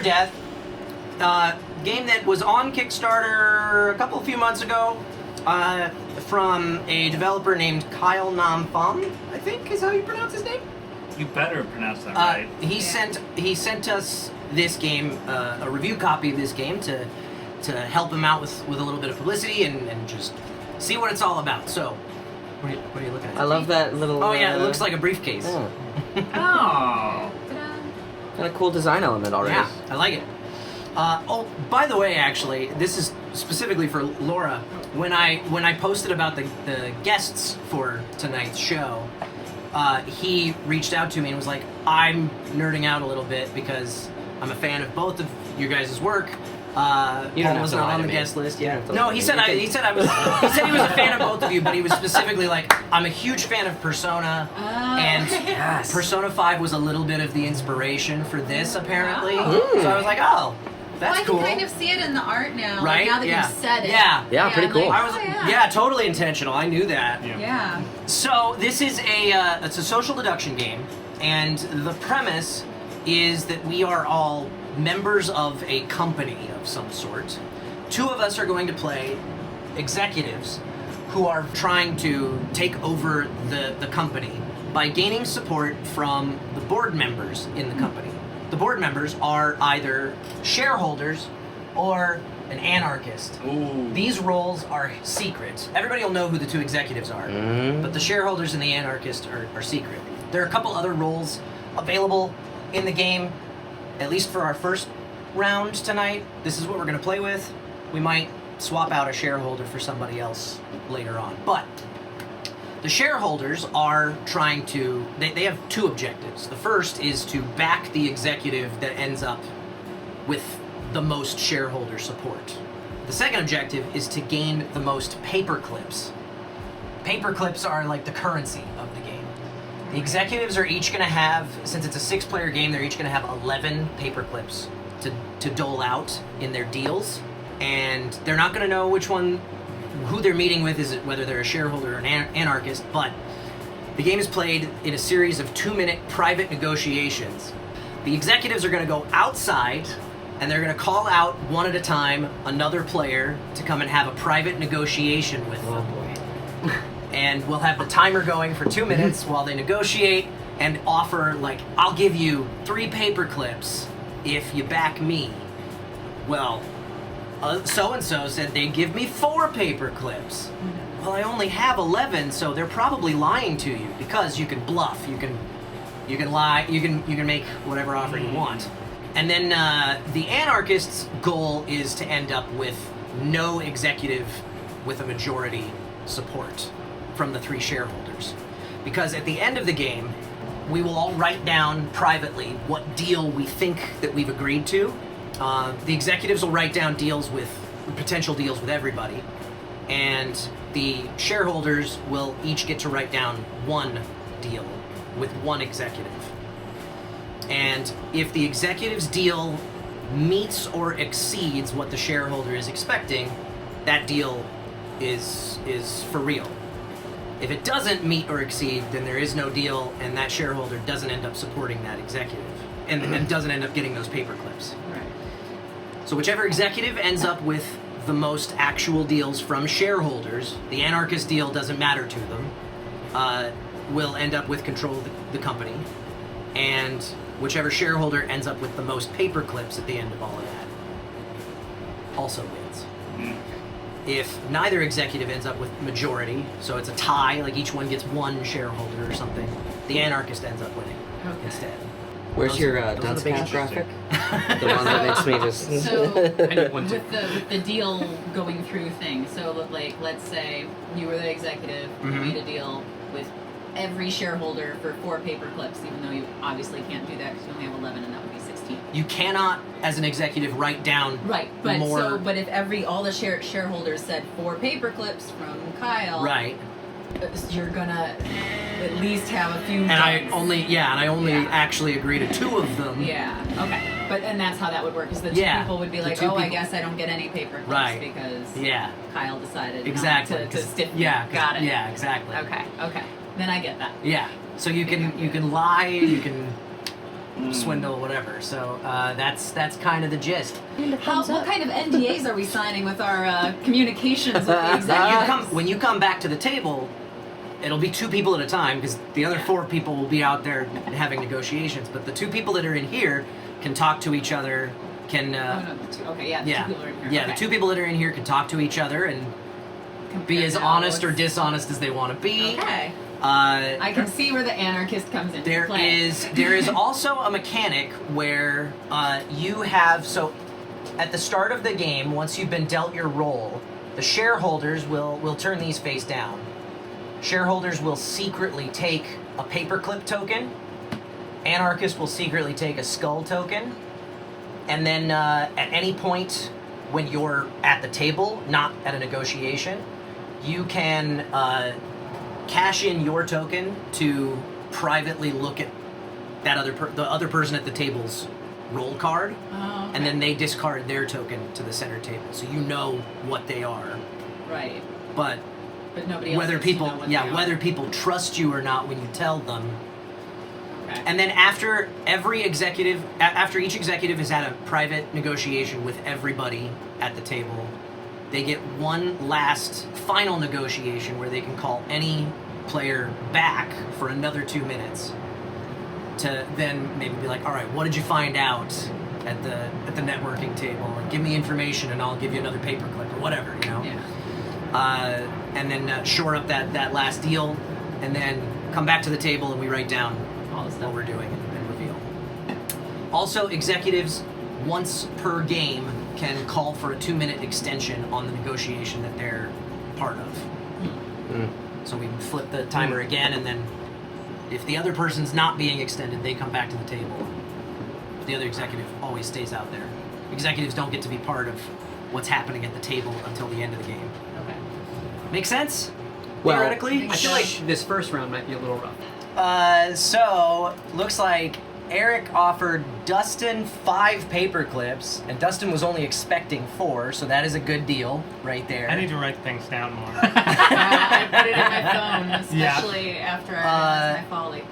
Death. Game that was on Kickstarter a few months ago from a developer named Kyle Nam Pham, I think is how you pronounce his name. You better pronounce that right. He sent us this game, a review copy of this game to help him out with a little bit of publicity and just see what it's all about. So, what are you looking at? I love that little... Oh yeah, it looks like a briefcase. Oh. Oh. Got a cool design element already. Yeah, I like it. Oh, by the way, actually, this is specifically for Laura. When I posted about the guests for tonight's show, he reached out to me and was like, "I'm nerding out a little bit because I'm a fan of both of you guys' work." Paul was not on the guest list. Yeah. No, he said he said he was a fan of both of you, but he was specifically like, "I'm a huge fan of Persona, and Yes. Persona 5 was a little bit of the inspiration for this, apparently." So I was like, "Oh, that's cool." I can kind of see it in the art now. Right? Like, now that you've said it. Yeah, pretty I'm cool. Like, I was yeah. totally intentional. I knew that. Yeah. So this is it's a social deduction game, and the premise is that we are all members of a company of some sort. Two of us are going to play executives who are trying to take over the company by gaining support from the board members in the company. The board members are either shareholders or an anarchist. Ooh. These roles are secret. Everybody will know who the two executives are, but the shareholders and the anarchist are secret. There are a couple other roles available in the game, at least for our first round tonight. This is what we're going to play with. We might swap out a shareholder for somebody else later on. But the shareholders are trying to, they have two objectives. The first is to back the executive that ends up with the most shareholder support. The second objective is to gain the most paper clips. Paper clips are like the currency of the game. The executives are each going to have, since it's a 6-player game, they're each going to have 11 paper clips to dole out in their deals. And they're not going to know who they're meeting with, is it whether they're a shareholder or an anarchist, but the game is played in a series of 2-minute private negotiations. The executives are going to go outside and they're going to call out one at a time another player to come and have a private negotiation with them. boy. And we'll have the timer going for 2 minutes while they negotiate and offer, like, I'll give you 3 paper clips if you back me. Well, so-and-so said they'd give me 4 paper clips. Well, I only have 11, so they're probably lying to you because you can bluff, you can lie, you can make whatever offer you want. And then the anarchist's goal is to end up with no executive with a majority support from the 3 shareholders. Because at the end of the game, we will all write down privately what deal we think that we've agreed to. The executives will write down potential deals with everybody, and the shareholders will each get to write down one deal with one executive. And if the executive's deal meets or exceeds what the shareholder is expecting, that deal is for real. If it doesn't meet or exceed, then there is no deal, and that shareholder doesn't end up supporting that executive, and doesn't end up getting those paper clips. Right. So whichever executive ends up with the most actual deals from shareholders, the anarchist deal doesn't matter to them, will end up with control of the company, and whichever shareholder ends up with the most paper clips at the end of all of that also wins. If neither executive ends up with majority, so it's a tie, like each one gets 1 shareholder or something, the anarchist ends up winning instead. Where's your those are dunce the big cap graphic? The one that makes me just... So One, two. with the deal going through thing, so like let's say you were the executive, you made a deal with every shareholder for 4 paper clips, even though you obviously can't do that because you only have 11 and that would be 16. You cannot, as an executive, write down but more. but if all the shareholders said 4 paper clips from Kyle, Right. you're gonna at least have a few. And I only actually agree to 2 of them. Yeah. Okay. And that's how that would work. Is the 2 people would be The like, 2 oh, I people- guess I don't get any paper clips Right. because Yeah. Kyle decided Exactly. not to stiff me. Yeah. Got it. Yeah. Exactly. Okay. Then I get that. Yeah. So you can lie. You can swindle, whatever. So that's kind of the gist. What kind of NDAs are we signing with our communications with the executives? When you come back to the table, it'll be 2 people at a time because the other 4 people will be out there having negotiations. But the 2 people that are in here can talk to each other. Can okay, yeah, the 2 people are in here. Yeah, okay. the 2 people that are in here can talk to each other and be as honest or dishonest as they want to be. Okay. I can see where the anarchist comes into play. There is also a mechanic where you have, so at the start of the game, once you've been dealt your role, the shareholders will turn these face down. Shareholders will secretly take a paperclip token. Anarchist will secretly take a skull token. And then at any point when you're at the table, not at a negotiation, you can cash in your token to privately look at that the other person at the table's roll card, and then they discard their token to the center table, so you know what they are. Right. But nobody else whether gets to people, know what they are. whether people trust you or not when you tell them. Okay. And then after each executive has had a private negotiation with everybody at the table, they get one last final negotiation where they can call any player back for another 2 minutes to then maybe be like, all right, what did you find out at the networking table? And give me information and I'll give you another paperclip or whatever, you know? Yeah. And then shore up that last deal, and then come back to the table and we write down All the stuff what we're doing and reveal. Also, executives once per game can call for a 2-minute extension on the negotiation that they're part of. So we flip the timer again, and then if the other person's not being extended, they come back to the table. The other executive always stays out there. Executives don't get to be part of what's happening at the table until the end of the game. Okay. Make sense? Well, Theoretically? I feel like this first round might be a little rough. So, looks like Eric offered Dustin 5 paper clips, and Dustin was only expecting 4, so that is a good deal right there. I need to write things down more. I put it in my phone, especially after I was my folly.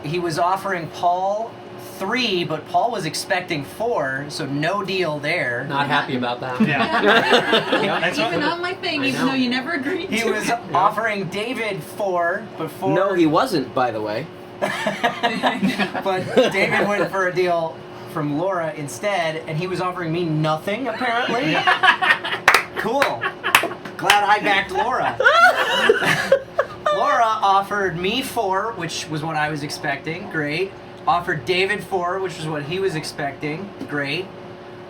He was offering Paul 3, but Paul was expecting 4, so no deal there. Not happy about that. Yeah. Not even on my thing, I even know. though you never agreed He to was it. offering David 4, but 4... No, he wasn't, by the way. But David went for a deal from Laura instead, and he was offering me nothing, apparently. Cool. Glad I backed Laura. Laura offered me 4, which was what I was expecting. Great. Offered David 4, which was what he was expecting. Great.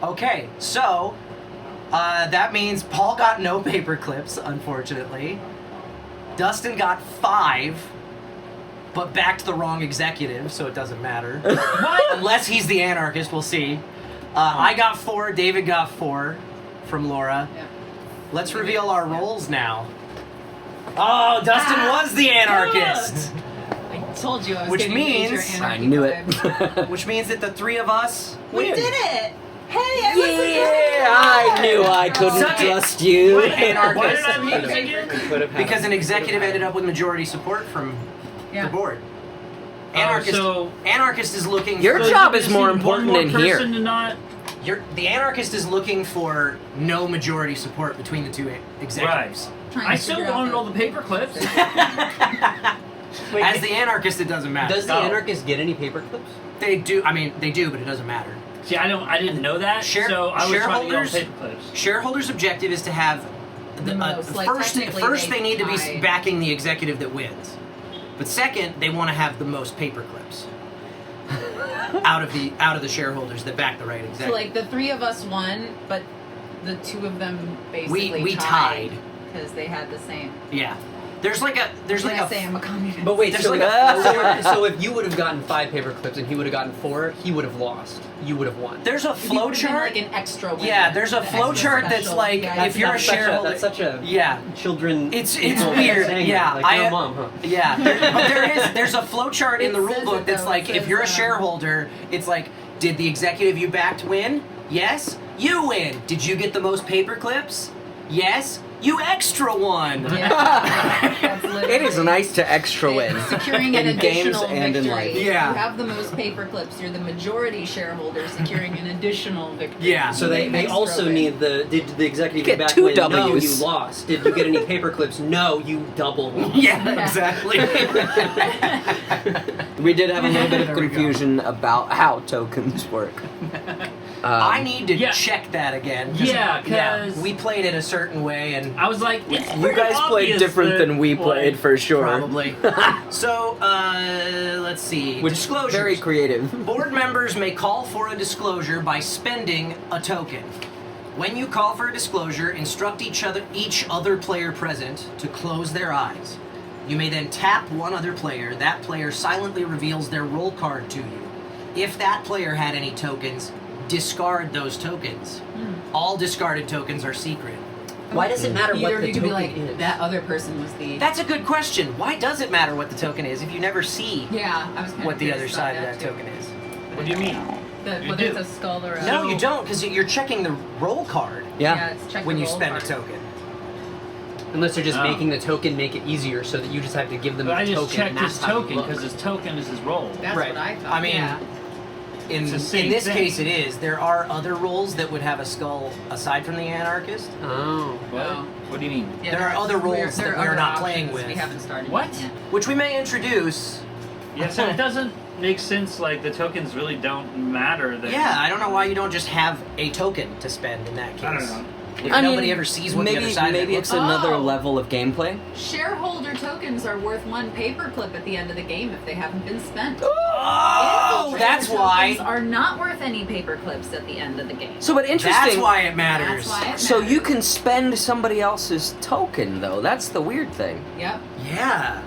Okay, so that means Paul got no paper clips, unfortunately. Dustin got 5, but backed the wrong executive, so it doesn't matter. Unless he's the anarchist, we'll see. I got 4, David got 4 from Laura. Yeah. Let's reveal our roles now. Oh, Dustin was the anarchist! I told you I was Which getting major means- anarchy I knew it. vibes. Which means that the 3 of us We win. did it! Hey, I was Yeah, I knew I couldn't Suck it. trust you. Wait, anarchist. Why did I lose again? Because an executive ended up with majority support from the board. Anarchist, so- anarchist is looking Your for... job you is just more need important one more than here. person to not... The anarchist is looking for no majority support between the 2 executives. trying I to still figure out wanted the- all the paper clips. As the anarchist, it doesn't matter. Does the anarchist get any paper clips? They do. I mean, they do, but it doesn't matter. See, I didn't know that, so I was trying to get all the paper clips. Shareholders' objective is to have the Most, like, first. technically First, they they need to be tie- backing the executive that wins. But second, they want to have the most paper clips out of the shareholders that back the right So executive. like the 3 of us won, but the 2 of them basically we tied. because they had the same. Yeah, there's like a Can I say I'm a communist? But wait, There's so, like so if you would have gotten 5 paper clips and he would have gotten 4, he would have lost. You would have won. there's a If you flow would've been, chart. like an extra winner, Yeah, there's a the flow extra chart that's special like, VIP. if you're a That's such shareholder, That's such a yeah. children. It's people weird, saying yeah. that, Like, your mom, huh? Yeah, but there's a flow chart in the It rule says book it, that's though. like, It if says, you're a shareholder, it's like, did the executive you backed win? Yes, you win. Did you get the most paper clips? Yes, you extra won. Yeah, that's literally it is nice to extra win. Securing an in games additional and in victory. life. Yeah. You have the most paper clips. You're the majority shareholder, securing an additional victory. Yeah. So they Extra also win. need did the executive Get back 2 when, no, Ws. you lost. Did you get any paper clips? No, you double lost. Yeah, exactly. We did have a little bit of There we go. confusion about how tokens work. I need to Yeah. check that again. Yeah, 'cause- we played it a certain way, and I was like, it's You pretty guys played obvious different that, than we played, for sure. probably. So, let's see. Which Disclosures. very creative. Board members may call for a disclosure by spending a token. When you call for a disclosure, instruct each other player present to close their eyes. You may then tap one other player. That player silently reveals their roll card to you. If that player had any tokens, discard those tokens. All discarded tokens are secret. Why does it matter You what the could be token like, is? that other person was the. That's a good question. Why does it matter what the token is if you never see Yeah, I was kind what of the curious other about side of that too. token is? What do you mean? You Whether do. it's a skull or a. No, you don't, because you're checking the roll card Yeah, it's check when the you roll spend a card. token. Unless they're just Oh. making the token make it easier so that you just have to give them But the I token. just checked and his that's how you token look. because his token is his roll. That's Right. what I thought. I mean, yeah. In It's the same this thing. case, it is. There are other roles that would have a skull aside from the anarchist. Oh. What? No. What do you mean? Yeah, there are other roles there that are we're other not playing options with. We haven't started. What? yet. Which we may introduce. Yeah, so it doesn't make sense. Like the tokens really don't matter. Then. Yeah, I don't know why you don't just have a token to spend in that case. I don't know. If I mean, nobody ever sees what maybe, the other side maybe of it it's looks another Oh. level of gameplay. Shareholder tokens are worth 1 paperclip at the end of the game if they haven't been spent. Oh, Infiltrator that's tokens why. are not worth any paperclips at the end of the game. So, but interesting. That's why it matters. That's why it So you matters. can spend somebody else's token, though. That's the weird thing. Yep. Yeah.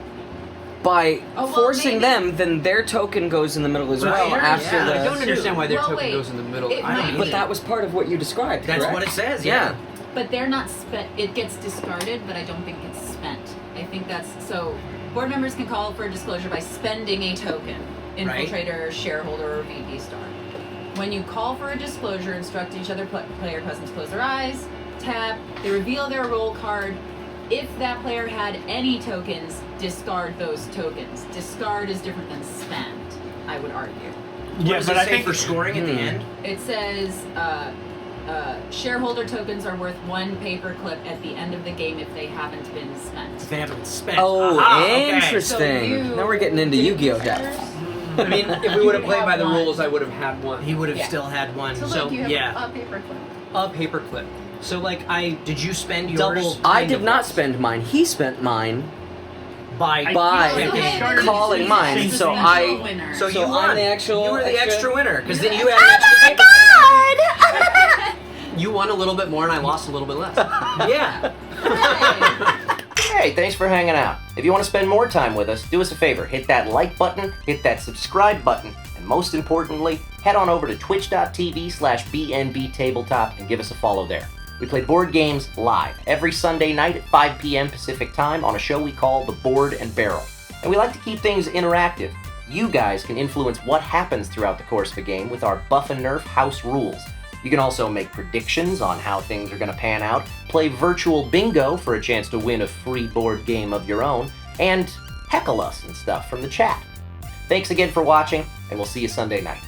By Oh, well, forcing maybe- them, then their token goes in the middle as well. Right, After yeah. the. I don't understand why their Well, token wait. goes in the middle. It I don't might either. But that was part of what you described. That's correct? what it says. Yeah. But they're not spent. It gets discarded, but I don't think it's spent. I think that's so. Board members can call for a disclosure by spending a token, Right. infiltrator, shareholder, or VP star. When you call for a disclosure, instruct each other player present to close their eyes, tap. They reveal their roll card. If that player had any tokens, discard those tokens. Discard is different than spend, I would argue. What Yeah, does but it I say think for scoring at the end? It says shareholder tokens are worth 1 paperclip at the end of the game if they haven't been spent. If they haven't been spent. Oh, Aha, okay. interesting. Now we're getting into Yu-Gi-Oh depth. I mean, if we would have played by the rules, I would have had one. He would have Yeah. still had one. So So, look, you have yeah. a paperclip. A paperclip. So, like, I Did you spend yours double. I kind did of not lost. spend mine. He spent mine by I by feel like hey, Shark calling is mine. the So same I. thing. winner. So So you I'm won. the actual You were the extra- extra winner because then You're you the had an extra paper. You won a little bit more, and I lost a little bit less. Yeah. Hooray. Hey, thanks for hanging out. If you want to spend more time with us, do us a favor. Hit that like button, hit that subscribe button, and most importantly, head on over to twitch.tv/BnBTabletop and give us a follow there. We play board games live every Sunday night at 5 p.m. Pacific Time on a show we call The Board and Barrel. And we like to keep things interactive. You guys can influence what happens throughout the course of a game with our Buff and Nerf house rules. You can also make predictions on how things are going to pan out, play virtual bingo for a chance to win a free board game of your own, and heckle us and stuff from the chat. Thanks again for watching, and we'll see you Sunday night.